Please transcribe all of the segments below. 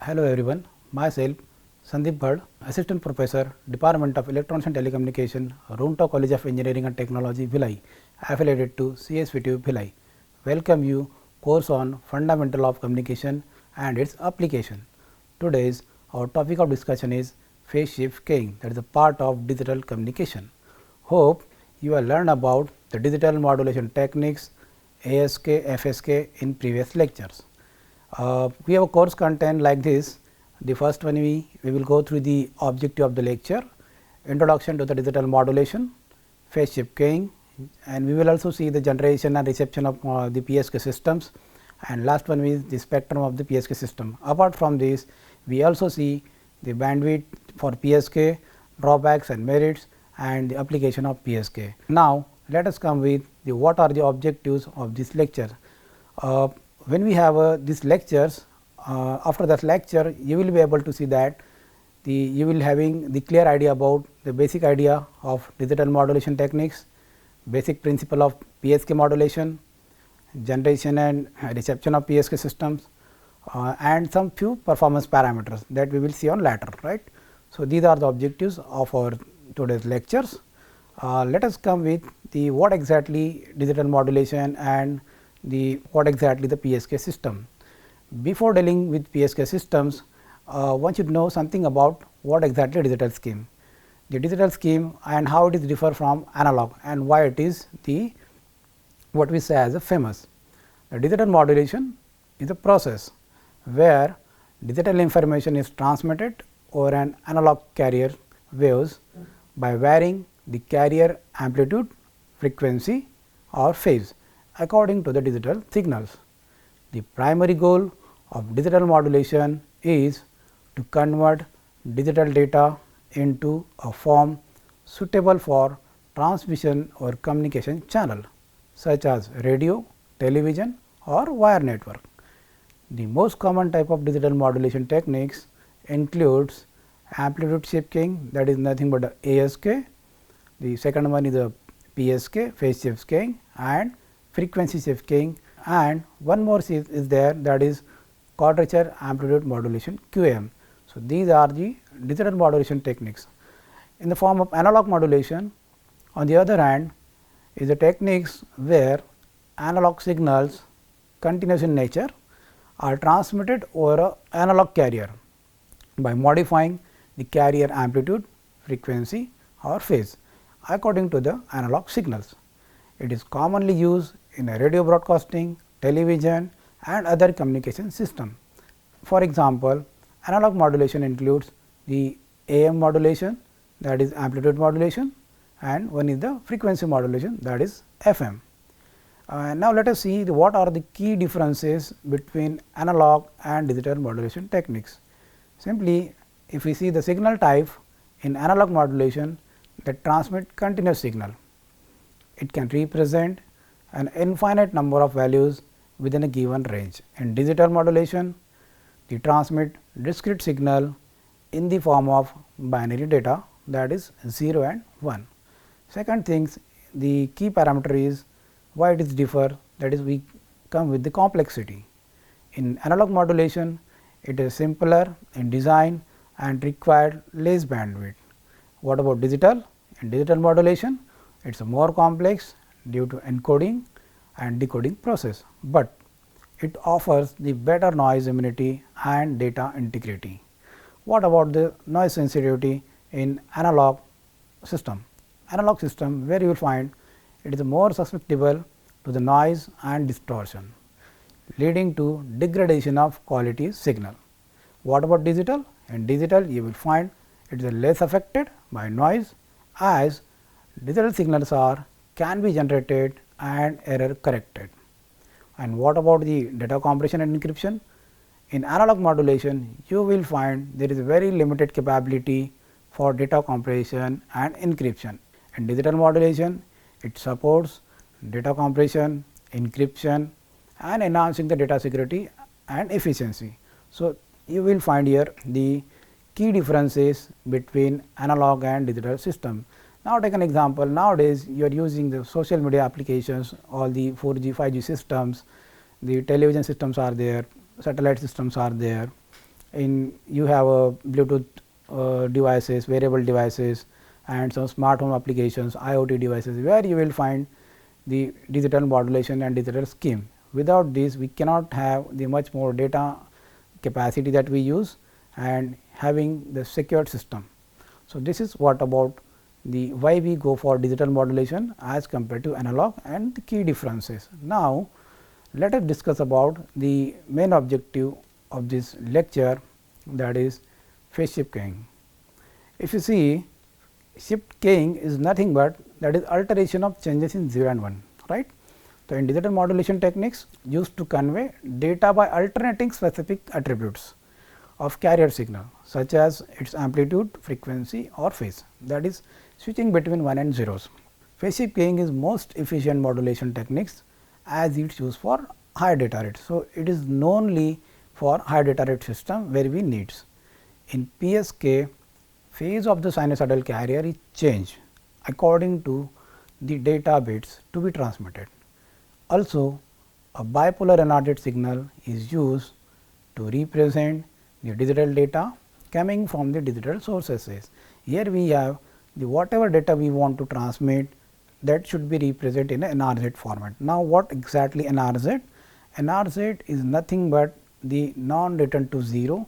Hello everyone, myself Sandeep Bhad, Assistant Professor, Department of Electronics and Telecommunication, Roonta College of Engineering and Technology, Bhilai, affiliated to CSVTU Bhilai. Welcome you course on Fundamental of Communication and its application. Today's our topic of discussion is phase shift keying, that is a part of digital communication. Hope you have learned about the digital modulation techniques, ASK, FSK in previous lectures. We have a course content like this. The first one we will go through the objective of the lecture, introduction to the digital modulation, phase shift keying, and we will also see the generation and reception of the PSK systems, and last one is the spectrum of the PSK system. Apart from this, we also see the bandwidth for PSK, drawbacks and merits, and the application of PSK. Now, let us come with the what are the objectives of this lecture. When we have these lectures, after that lecture you will be able to see that you will having the clear idea about the basic idea of digital modulation techniques, basic principle of PSK modulation, generation and reception of PSK systems, and some few performance parameters that we will see on later, right. So, these are the objectives of our today's lectures. Let us come with the what exactly digital modulation and what exactly the PSK system. Before dealing with PSK systems, one should know something about what exactly digital scheme. The digital scheme and how it is differ from analog and why it is the what we say as a famous. The digital modulation is a process where digital information is transmitted over an analog carrier waves by varying the carrier amplitude, frequency or phase according to the digital signals. The primary goal of digital modulation is to convert digital data into a form suitable for transmission or communication channel such as radio, television or wire network. The most common type of digital modulation techniques includes amplitude shift keying, that is nothing but ASK. The second one is a PSK, phase shift keying, and frequency shift keying, and one more is there, that is quadrature amplitude modulation QAM. So, these are the digital modulation techniques. In the form of analog modulation, on the other hand, is the techniques where analog signals continuous in nature are transmitted over an analog carrier by modifying the carrier amplitude, frequency or phase according to the analog signals. It is commonly used in a radio broadcasting, television and other communication system. For example, analog modulation includes the AM modulation, that is amplitude modulation, and one is the frequency modulation, that is FM. Now, let us see what are the key differences between analog and digital modulation techniques. Simply, if we see the signal type in analog modulation that transmit continuous signal, it can represent an infinite number of values within a given range. In digital modulation, they transmit discrete signal in the form of binary data, that is 0 and 1. Second things, the key parameter is why it is differ, that is we come with the complexity. In analog modulation, it is simpler in design and required less bandwidth. What about digital? In digital modulation, it is more complex due to encoding and decoding process, but it offers the better noise immunity and data integrity. What about the noise sensitivity in analog system? Analog system, where you will find it is more susceptible to the noise and distortion, leading to degradation of quality signal. What about digital? In digital, you will find it is less affected by noise, as digital signals can be generated and error corrected. And what about the data compression and encryption? In analog modulation, you will find there is a very limited capability for data compression and encryption. In digital modulation, it supports data compression, encryption and enhancing the data security and efficiency. So, you will find here the key differences between analog and digital system. Now, take an example. Nowadays, you are using the social media applications, all the 4G, 5G systems, the television systems are there, satellite systems are there, you have a Bluetooth devices, wearable devices and some smart home applications, IoT devices, where you will find the digital modulation and digital scheme. Without this, we cannot have the much more data capacity that we use and having the secured system. So, this is what about the why we go for digital modulation as compared to analog and the key differences. Now, let us discuss about the main objective of this lecture, that is phase shift keying. If you see, shift keying is nothing but that is alteration of changes in 0 and 1, right. So, in digital modulation techniques used to convey data by alternating specific attributes of carrier signal such as its amplitude, frequency or phase, that is switching between 1 and zeros. Phase shift keying is most efficient modulation techniques as it is used for high data rate. So, it is knownly for high data rate system where we needs. In PSK, phase of the sinusoidal carrier is changed according to the data bits to be transmitted. Also, a bipolar NRZ signal is used to represent the digital data coming from the digital sources. Here we have the whatever data we want to transmit, that should be represented in a NRZ format. Now, what exactly NRZ? NRZ is nothing but the non-return to 0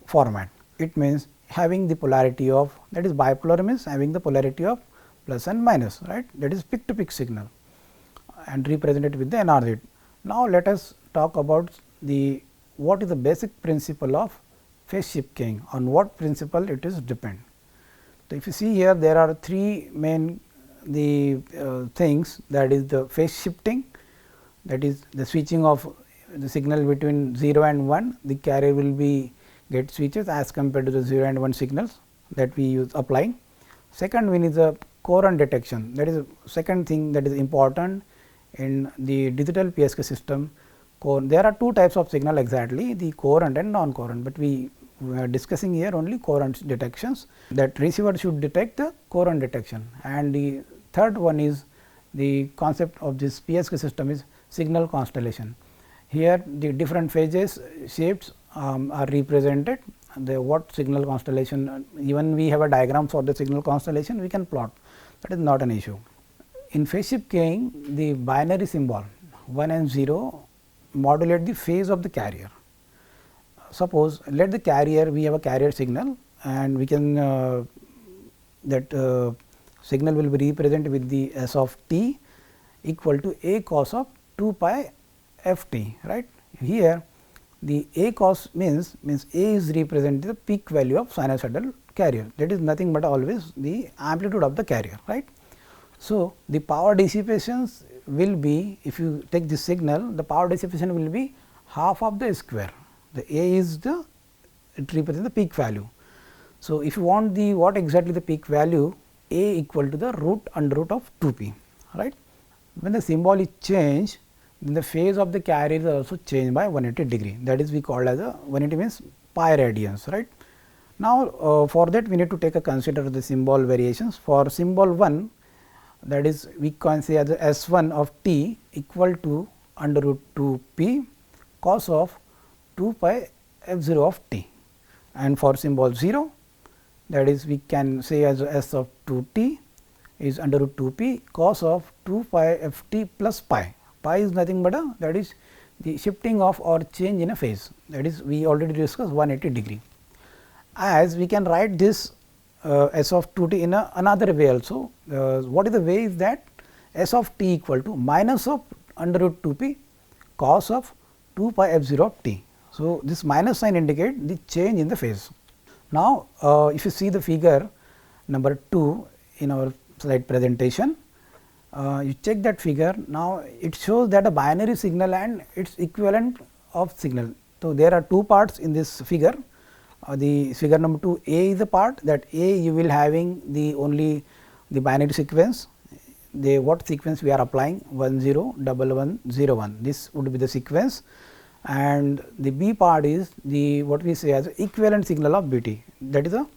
format. It means having the polarity of, that is bipolar means having the polarity of plus and minus, right, that is peak to peak signal and represented with the NRZ. Now, let us talk about the what is the basic principle of phase shift keying, on what principle it is depend. So, if you see here, there are three main things, that is the phase shifting, that is the switching of the signal between 0 and 1, the carrier will be get switches as compared to the 0 and 1 signals that we use applying. Second one is the coherent detection, that is the second thing that is important in the digital PSK system. There are two types of signal exactly, the coherent and non-coherent, but we are discussing here only coherent detections, that receiver should detect the coherent detection. And the third one is the concept of this PSK system is signal constellation. Here the different phases shapes are represented, the what signal constellation, even we have a diagram for the signal constellation, we can plot, that is not an issue. In phase shift keying, the binary symbol 1 and 0 modulate the phase of the carrier. Suppose let the carrier, we have a carrier signal and we can that signal will be represented with the S of t equal to a cos of 2 pi f t, right. Here the a cos means a is representing the peak value of sinusoidal carrier, that is nothing but always the amplitude of the carrier, right. So, the power dissipations will be, if you take this signal, the power dissipation will be half of the square, the a is the, it represents the peak value. So, if you want the what exactly the peak value, a equal to the root under root of 2 p, right. When the symbol is changed, then the phase of the carrier is also changed by 180 degree, that is we call as a 180 means pi radians, right. Now, for that we need to take a consider the symbol variations. For symbol 1, that is we can say as S 1 of t equal to under root 2 p cos of 2 pi f 0 of t, and for symbol 0, that is we can say as S of 2 t is under root 2 p cos of 2 pi f t plus pi. Pi is nothing but that is the shifting of or change in a phase, that is we already discussed 180 degree. As we can write this S of 2 t in another way also. What is the way is that S of t equal to minus of under root 2 p cos of 2 pi f 0 of t. So, this minus sign indicate the change in the phase. Now, if you see the figure number 2 in our slide presentation, you check that figure. Now, it shows that a binary signal and its equivalent of signal. So, there are two parts in this figure. The figure number 2, A is the part, that A you will having the only the binary sequence, the what sequence we are applying 1 0 1 1 0 1, this would be the sequence, and the B part is the what we say as equivalent signal of BT, that is a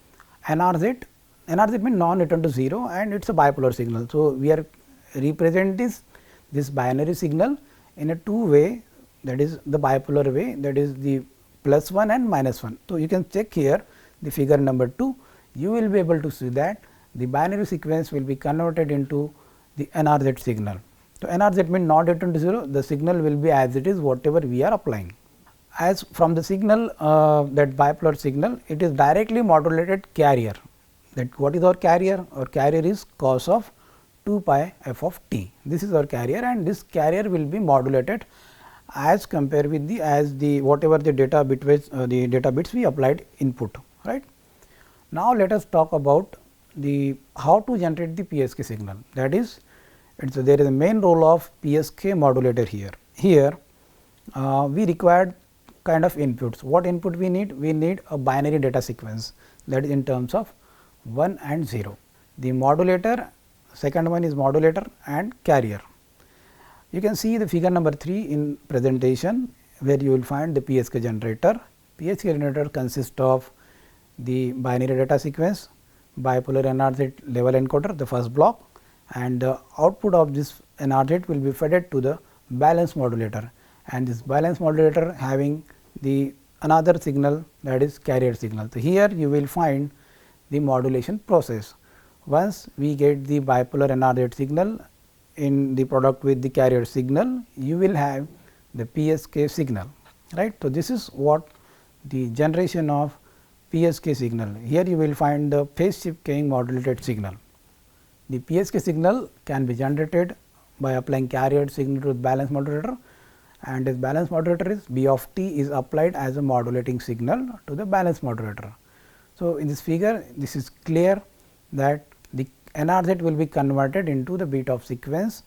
NRZ. NRZ means non return to 0 and it is a bipolar signal. So, we are represent this binary signal in a two way, that is the bipolar way, that is the plus 1 and minus 1. So, you can check here the figure number 2, you will be able to see that the binary sequence will be converted into the NRZ signal. So, NRZ means not equal to 0, the signal will be as it is whatever we are applying. As from the signal that bipolar signal, it is directly modulated carrier. That what is our carrier? Our carrier is cos of 2 pi f of t. This is our carrier, and this carrier will be modulated as compared with the whatever the data bits we applied input, right. Now, let us talk about the how to generate the PSK signal. That is, there is a main role of PSK modulator here. Here we required kind of inputs. What input we need? We need a binary data sequence, that is in terms of 1 and 0. The modulator, second one is modulator and carrier. You can see the figure number 3 in presentation, where you will find the PSK generator. PSK generator consists of the binary data sequence, bipolar NRZ level encoder, the first block, and the output of this NRZ will be fed to the balance modulator, and this balance modulator having the another signal, that is carrier signal. So, here you will find the modulation process. Once we get the bipolar NRZ signal in the product with the carrier signal, you will have the PSK signal, right. So, this is what the generation of PSK signal. Here you will find the phase shift keying modulated signal. The PSK signal can be generated by applying carrier signal to the balance modulator, and this balance modulator is B of t is applied as a modulating signal to the balance modulator. So, in this figure, this is clear that the NRZ will be converted into the bit of sequence,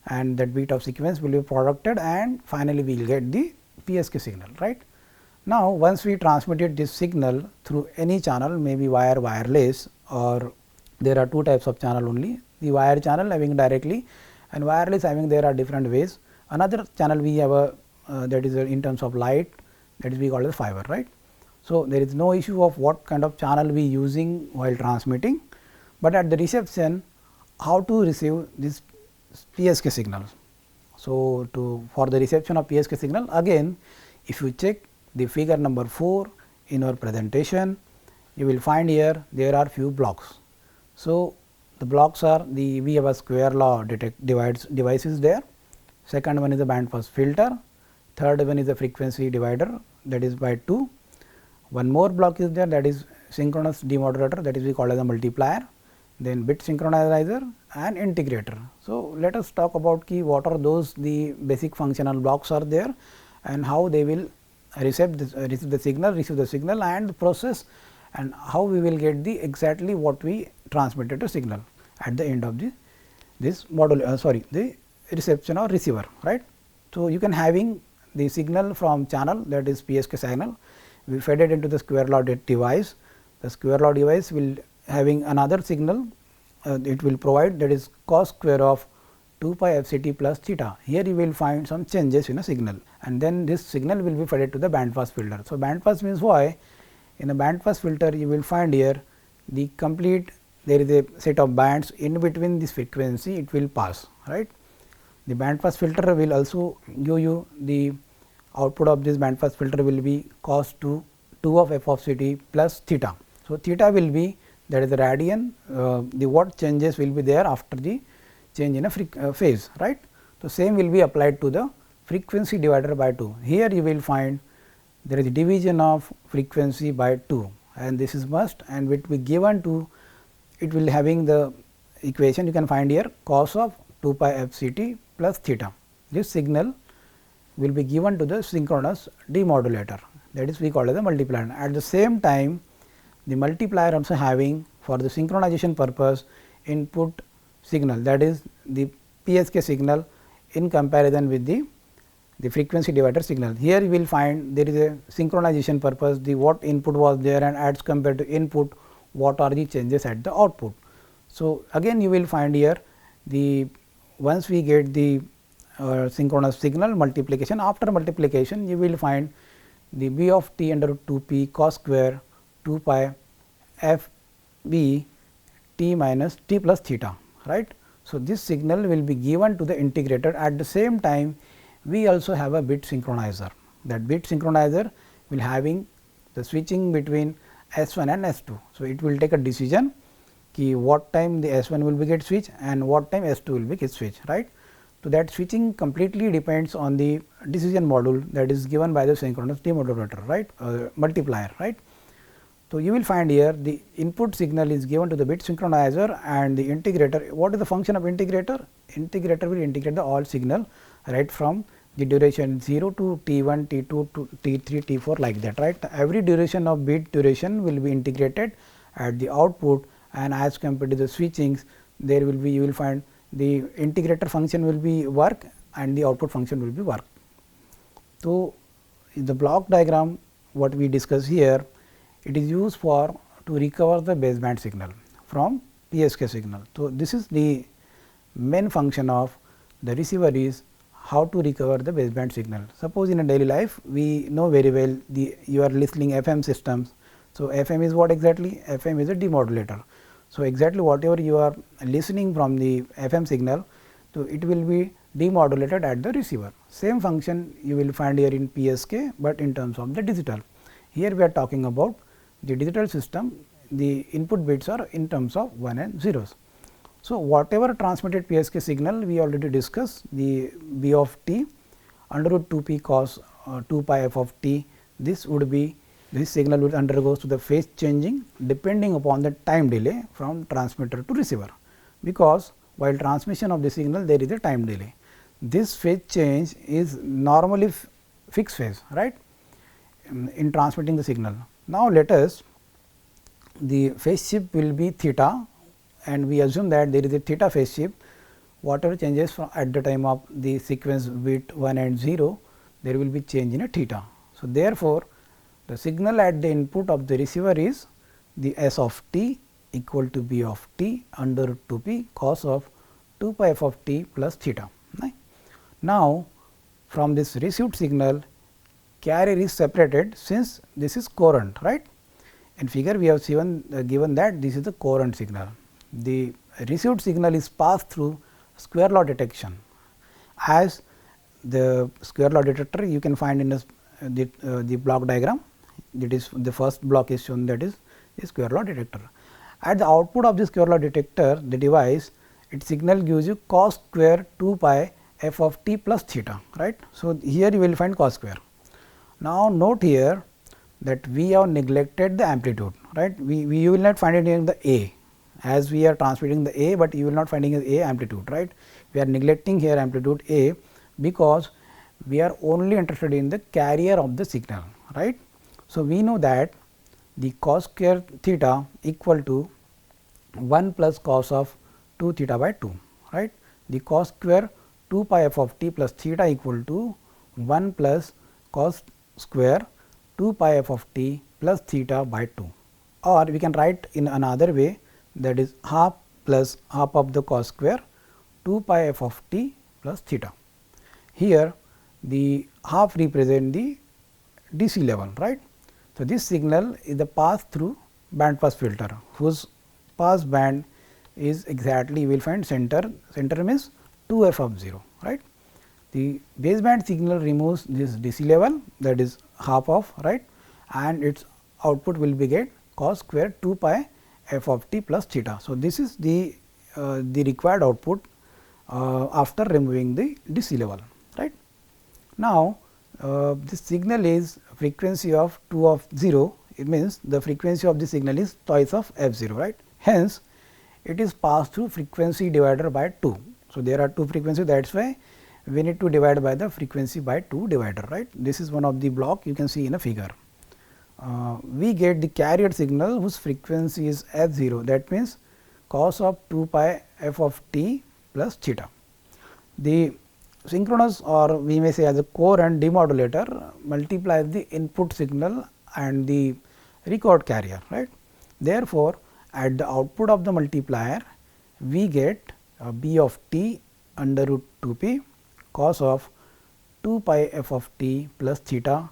and that bit of sequence will be produced, and finally, we will get the PSK signal, right. Now, once we transmitted this signal through any channel, maybe wire, wireless, or there are two types of channel only, the wire channel having directly and wireless having there are different ways. Another channel we have a that is in terms of light, that is we call it fiber, right. So, there is no issue of what kind of channel we using while transmitting, but at the reception how to receive this PSK signal. So, for the reception of PSK signal, again if you check the figure number 4 in our presentation, you will find here there are few blocks. So, the blocks are we have a square law devices there, second one is a band pass filter, third one is a frequency divider, that is by 2. One more block is there, that is synchronous demodulator, that is we call as a multiplier, then bit synchronizer and integrator. So, let us talk about what are those the basic functional blocks are there, and how they will receive the signal and process, and how we will get the exactly what we transmitted to signal at the end of this module the reception or receiver, right. So, you can having the signal from channel, that is PSK signal, we fed it into the square law device. The square law device will having another signal, it will provide, that is cos square of 2 pi f c t plus theta. Here you will find some changes in a signal, and then this signal will be fed to the band pass filter. So, band pass means why? In a band pass filter you will find here the complete, there is a set of bands in between this frequency it will pass, right. The band pass filter will also give you the output of this band pass filter will be cos 2 of f of c t plus theta. So, theta will be, that is the radian, the what changes will be there after the change in a phase, right. So, same will be applied to the frequency divided by 2. Here you will find there is a division of frequency by 2, and this is must, and will be given to, it will having the equation you can find here cos of 2 pi f c t plus theta. This signal will be given to the synchronous demodulator, that is we call as a multiplier. At the same time, the multiplier also having for the synchronization purpose input signal, that is the PSK signal in comparison with the frequency divider signal. Here you will find there is a synchronization purpose, the what input was there and as compared to input what are the changes at the output. So, again you will find here the once we get the synchronous signal multiplication, after multiplication you will find the b of t under root 2 p cos square 2 pi f b t minus t plus theta, right. So, this signal will be given to the integrator. At the same time we also have a bit synchronizer. That bit synchronizer will having the switching between S1 and S2. So, it will take a decision ki what time the S1 will be get switched and what time S2 will be get switched, right. So, that switching completely depends on the decision module that is given by the synchronous demodulator, right, multiplier, right. So, you will find here the input signal is given to the bit synchronizer and the integrator. What is the function of integrator? Integrator will integrate the all signal right from the duration 0 to T1, T2 to T3, T4 like that, right. Every duration of bit duration will be integrated at the output, and as compared to the switchings, there will be, you will find the integrator function will be work and the output function will be work. So, in the block diagram what we discuss here, it is used for to recover the baseband signal from PSK signal. So, this is the main function of the receiver is how to recover the baseband signal. Suppose in a daily life we know very well you are listening FM systems. So, FM is what exactly? FM is a demodulator. So, exactly whatever you are listening from the FM signal, so it will be demodulated at the receiver. Same function you will find here in PSK, but in terms of the digital. Here we are talking about the digital system, the input bits are in terms of 1 and zeros. So, whatever transmitted PSK signal we already discussed, the B of t under root 2 p cos 2 pi f of t, this would be, this signal would undergoes to the phase changing depending upon the time delay from transmitter to receiver, because while transmission of the signal there is a time delay. This phase change is normally fixed phase, right, in transmitting the signal. Now, let us, the phase shift will be theta, and we assume that there is a theta phase shift, whatever changes from at the time of the sequence bit 1 and 0, there will be change in a theta. So, therefore, the signal at the input of the receiver is the S of t equal to B of t under root 2 p cos of 2 pi f of t plus theta. Right. Now, from this received signal, carrier is separated since this is coherent, right. In figure we have given that this is the coherent signal. The received signal is passed through square law detection. As the square law detector you can find in the block diagram, that is the first block is shown, that is the square law detector. At the output of the square law detector, the device, its signal gives you cos square 2 pi f of t plus theta, right. So, here you will find cos square. Now, note here that we have neglected the amplitude, right. You will not find it in the A, as we are transmitting the A, but you will not finding A amplitude, right. We are neglecting here amplitude A, because we are only interested in the carrier of the signal, right. So, we know that the cos square theta equal to 1 plus cos of 2 theta by 2, right. The cos square 2 pi f of t plus theta equal to 1 plus cos square 2 pi f of t plus theta by 2, or we can write in another way, that is half plus half of the cos square 2 pi f of t plus theta. Here the half represent the DC level, right. So, this signal is the pass through band pass filter, whose pass band is exactly, you will find center means 2 f of 0, right. The baseband signal removes this DC level, that is half of, right, and its output will be get cos square 2 pi f of t plus theta. So, this is the required output after removing the DC level, right. Now, this signal is frequency of 2 of 0, it means the frequency of the signal is twice of f 0, right. Hence, it is passed through frequency divider by 2. So, there are two frequencies, that is why we need to divide by the frequency by 2 divider, right. This is one of the block you can see in a figure. We get the carrier signal whose frequency is f 0, that means cos of 2 pi f of t plus theta. The synchronous, or we may say as a coherent demodulator, multiplies the input signal and the record carrier, right. Therefore, at the output of the multiplier we get B of t under root 2 p cos of 2 pi f of t plus theta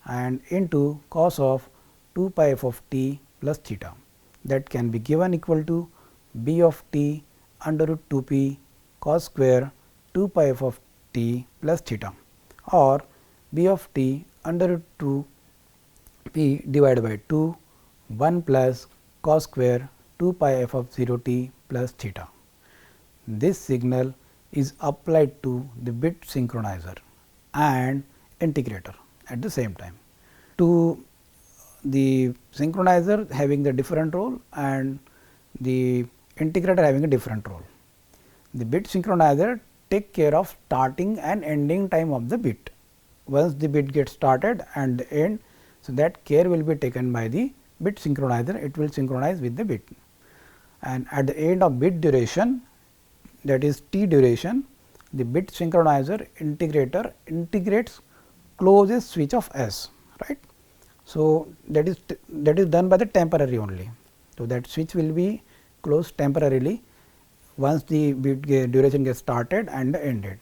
and into cos of 2 pi f of t plus theta, that can be given equal to B of t under root 2 p cos square 2 pi f of t plus theta, or B of t under root 2 p divided by 2 1 plus cos square 2 pi f of 0 t plus theta. This signal is applied to the bit synchronizer and integrator at the same time. To the synchronizer having the different role and the integrator having a different role. The bit synchronizer take care of starting and ending time of the bit. Once the bit gets started and the end, so that care will be taken by the bit synchronizer, it will synchronize with the bit. And at the end of bit duration, that is t duration, the bit synchronizer integrator integrates closest switch of S, right. So, that is done by the temporary only. So, that switch will be closed temporarily once the bit duration gets started and ended.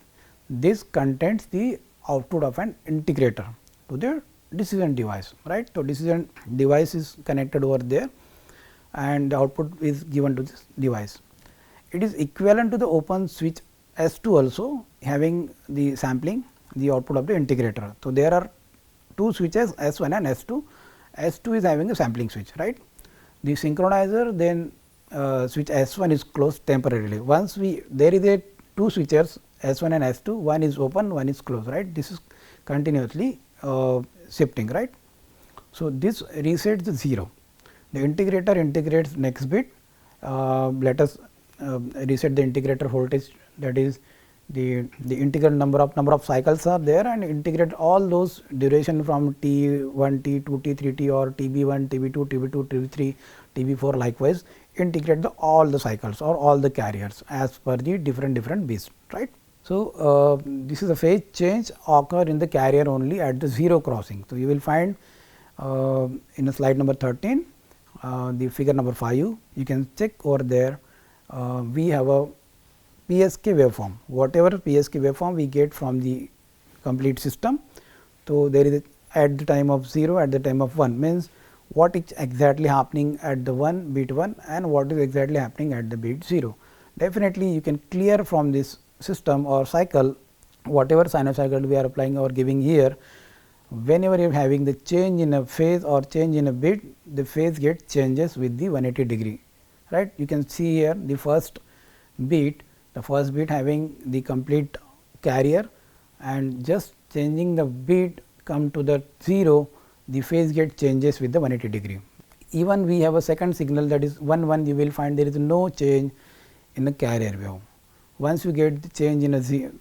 This contains the output of an integrator to the decision device, right. So, decision device is connected over there and the output is given to this device. It is equivalent to the open switch S2 also having the sampling, the output of the integrator. So, there are two switches S1 and S2. S2 is having a sampling switch, right. The synchronizer then switch S1 is closed temporarily. Once there is a two switches S1 and S2, one is open, one is closed, right. This is continuously shifting, right. So, this resets the 0. The integrator integrates next bit. Let us reset the integrator voltage, that is the integral number of cycles are there, and integrate all those duration from T1, T2, T3, or TB1, TB2, TB2, TB3, TB4 likewise integrate all the cycles or all the carriers as per the different bits, right. So, this is a phase change occur in the carrier only at the 0 crossing. So, you will find in a slide number 13, the figure number 5, you can check over there. We have a PSK waveform, whatever PSK waveform we get from the complete system. So, there is at the time of 0, at the time of 1, means what is exactly happening at the 1 bit 1 and what is exactly happening at the bit 0. Definitely, you can clear from this system or cycle whatever sinusoidal we are applying or giving here. Whenever you are having the change in a phase or change in a bit, the phase gets changes with the 180 degree, right. You can see here the first bit having the complete carrier, and just changing the bit come to the 0, the phase gets changes with the 180 degree. Even we have a second signal, that is 1 1, you will find there is no change in the carrier wave. Once you get the change in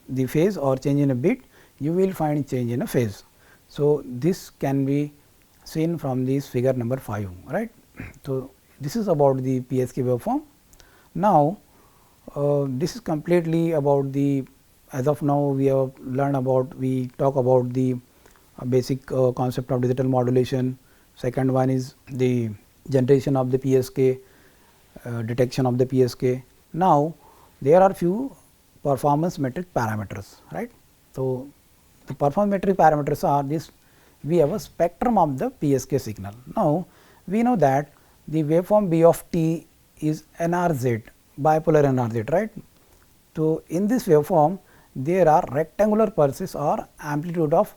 the phase or change in a bit, you will find change in a phase. So, this can be seen from this figure number 5, right. So, this is about the PSK waveform. Now, this is completely about the, as of now we have learned about, we talk about the basic concept of digital modulation. Second one is the generation of the PSK, detection of the PSK. Now, there are few performance metric parameters, right. So, the performance metric parameters are this: we have a spectrum of the PSK signal. Now, we know that the waveform B of t is NRZ, bipolar NRZ, right. So, in this waveform there are rectangular pulses or amplitude of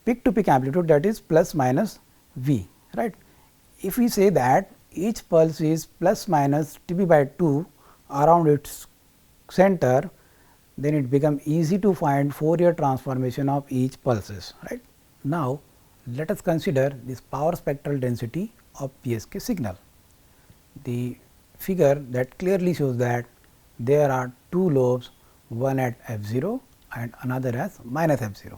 peak to peak amplitude, that is plus minus V, right. If we say that each pulse is plus minus Tb by 2 around its center, then it becomes easy to find Fourier transformation of each pulses, right. Now, let us consider this power spectral density of PSK signal. The figure that clearly shows that there are two lobes, one at f0 and another as minus f0.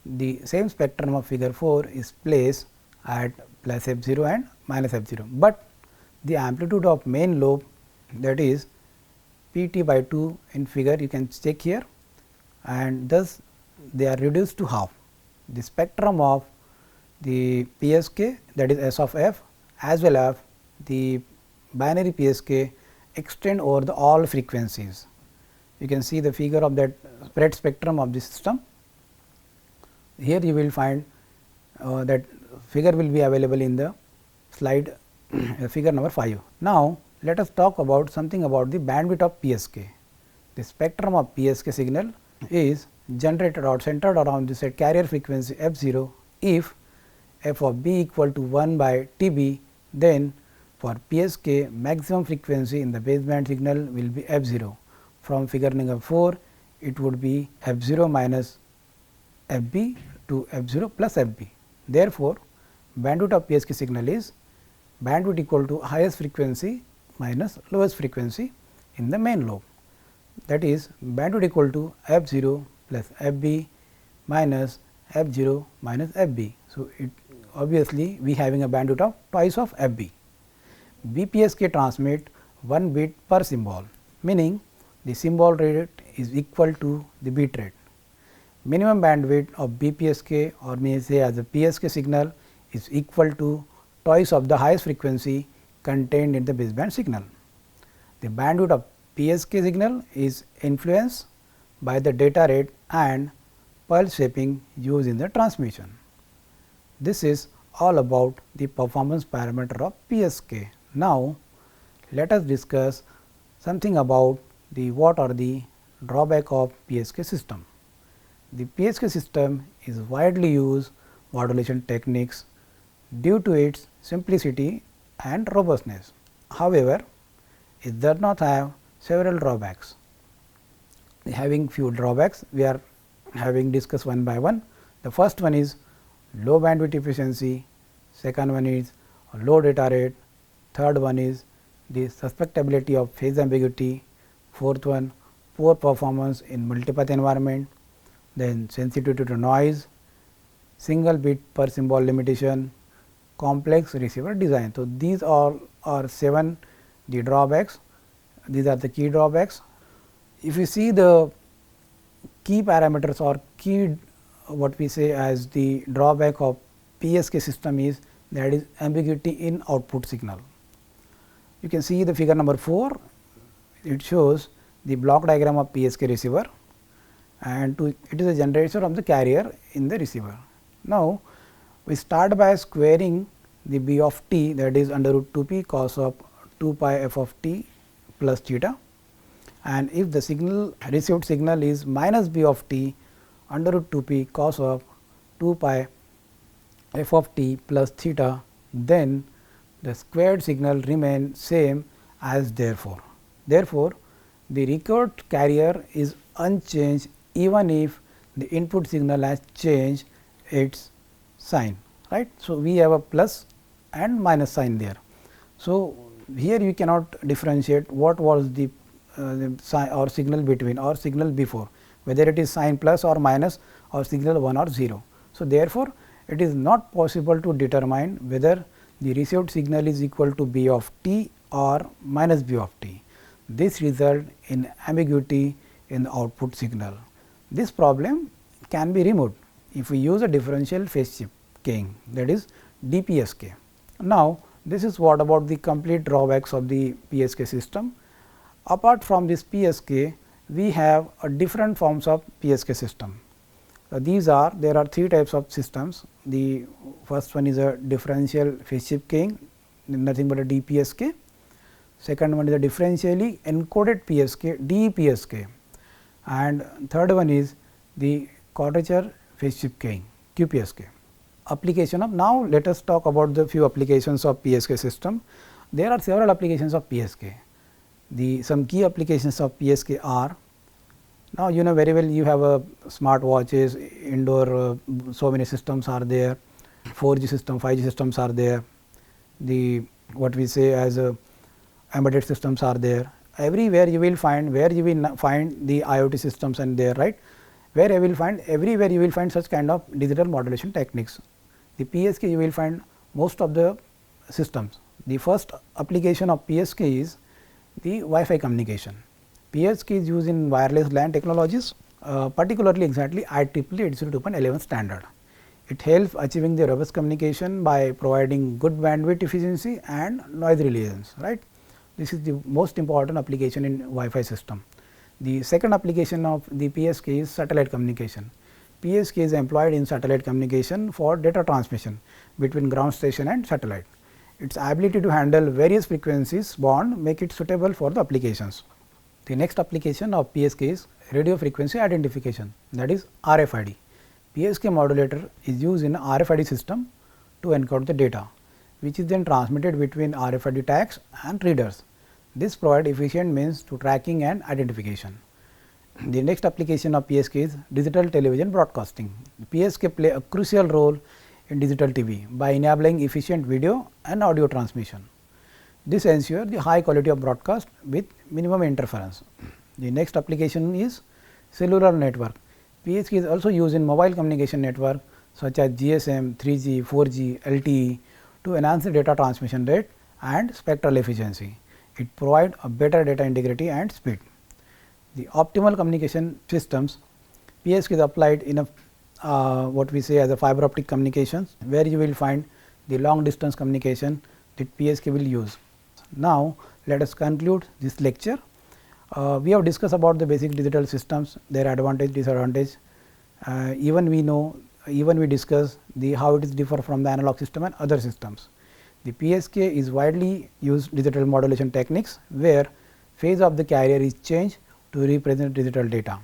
The same spectrum of figure 4 is placed at plus f0 and minus f0, but the amplitude of main lobe, that is Pt by 2 in figure you can check here, and thus they are reduced to half. The spectrum of the PSK, that is S of f, as well as the binary PSK extend over the all frequencies. You can see the figure of that spread spectrum of the system. Here you will find that figure will be available in the slide figure number 5. Now, let us talk about something about the bandwidth of PSK. The spectrum of PSK signal is generated or centered around the set carrier frequency f0 if f of b equal to 1 by T b, then for PSK maximum frequency in the baseband signal will be f 0. From figure number 4, it would be f 0 minus f b to f 0 plus f b. Therefore, bandwidth of PSK signal is bandwidth equal to highest frequency minus lowest frequency in the main lobe, that is bandwidth equal to f 0 plus f b minus f 0 minus f b. So, it obviously we having a bandwidth of twice of f b. BPSK transmit 1 bit per symbol, meaning the symbol rate is equal to the bit rate. Minimum bandwidth of BPSK, or may say as a PSK signal, is equal to twice of the highest frequency contained in the baseband signal. The bandwidth of PSK signal is influenced by the data rate and pulse shaping used in the transmission. This is all about the performance parameter of PSK. Now, let us discuss something about the what are the drawback of PSK system. The PSK system is widely used modulation techniques due to its simplicity and robustness. However, it does not have several drawbacks. Having few drawbacks, we are having discussed one by one. The first one is low bandwidth efficiency, second one is low data rate, third one is the susceptibility of phase ambiguity, fourth one poor performance in multipath environment, then sensitivity to noise, single bit per symbol limitation, complex receiver design. So, these all are 7 the drawbacks, these are the key drawbacks. If you see the key parameters or key what we say as the drawback of PSK system is, that is ambiguity in output signal. You can see the figure number 4, it shows the block diagram of PSK receiver, and it is a generator of the carrier in the receiver. Now, we start by squaring the b of t, that is under root 2 p cos of 2 pi f of t plus theta, and if the signal received signal is minus b of t under root 2 p cos of 2 pi f of t plus theta, then the squared signal remain same as therefore. Therefore, the record carrier is unchanged even if the input signal has changed its sign, right. So, we have a plus and minus sign there. So, here you cannot differentiate what was the sign or signal between or signal before, whether it is sign plus or minus or signal 1 or 0. So, therefore, it is not possible to determine whether the received signal is equal to b of t or minus b of t. This result in ambiguity in the output signal. This problem can be removed if we use a differential phase shift keying, that is DPSK. Now, this is what about the complete drawbacks of the PSK system. Apart from this PSK, we have a different forms of PSK system. There are 3 types of systems. The first one is a differential phase shift keying, nothing but a DPSK. Second one is a differentially encoded PSK, DEPSK, and third one is the quadrature phase shift keying, QPSK. Application of, now let us talk about the few applications of PSK system. There are several applications of PSK. Some key applications of PSK are, now you know very well, you have a smart watches, indoor so many systems are there, 4G system, 5G systems are there, the what we say as embedded systems are there. Everywhere you will find, where you will find the IoT systems and there, right, where you will find, everywhere you will find such kind of digital modulation techniques. The PSK you will find most of the systems. The first application of PSK is the Wi-Fi communication. PSK is used in wireless LAN technologies, particularly exactly IEEE 802.11 standard. It helps achieving the robust communication by providing good bandwidth efficiency and noise reliance, right. This is the most important application in Wi-Fi system. The second application of the PSK is satellite communication. PSK is employed in satellite communication for data transmission between ground station and satellite. Its ability to handle various frequencies band make it suitable for the applications. The next application of PSK is radio frequency identification, that is RFID. PSK modulator is used in RFID system to encode the data, which is then transmitted between RFID tags and readers. This provides efficient means to tracking and identification. The next application of PSK is digital television broadcasting. PSK play a crucial role in digital TV by enabling efficient video and audio transmission. This ensures the high quality of broadcast with minimum interference. The next application is cellular network. PSK is also used in mobile communication network such as GSM, 3G, 4G, LTE to enhance the data transmission rate and spectral efficiency. It provides a better data integrity and speed. The optimal communication systems, PSK is applied in a what we say as a fiber optic communications, where you will find the long distance communication that PSK will use. Now, let us conclude this lecture. We have discussed about the basic digital systems, their advantage, disadvantage. Even we discuss the how it is differ from the analog system and other systems. The PSK is widely used digital modulation techniques, where phase of the carrier is changed to represent digital data.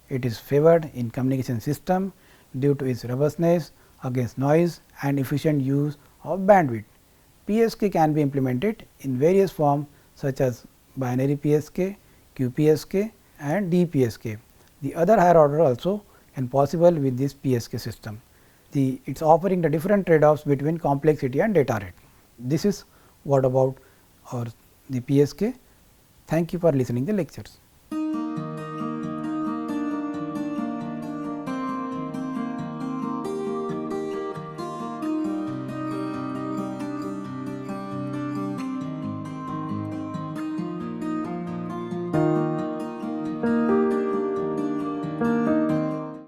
It is favored in communication system due to its robustness against noise and efficient use of bandwidth. PSK can be implemented in various forms such as binary PSK, QPSK and DPSK. The other higher order also can possible with this PSK system. It is offering the different trade-offs between complexity and data rate. This is what about the PSK. Thank you for listening the lectures.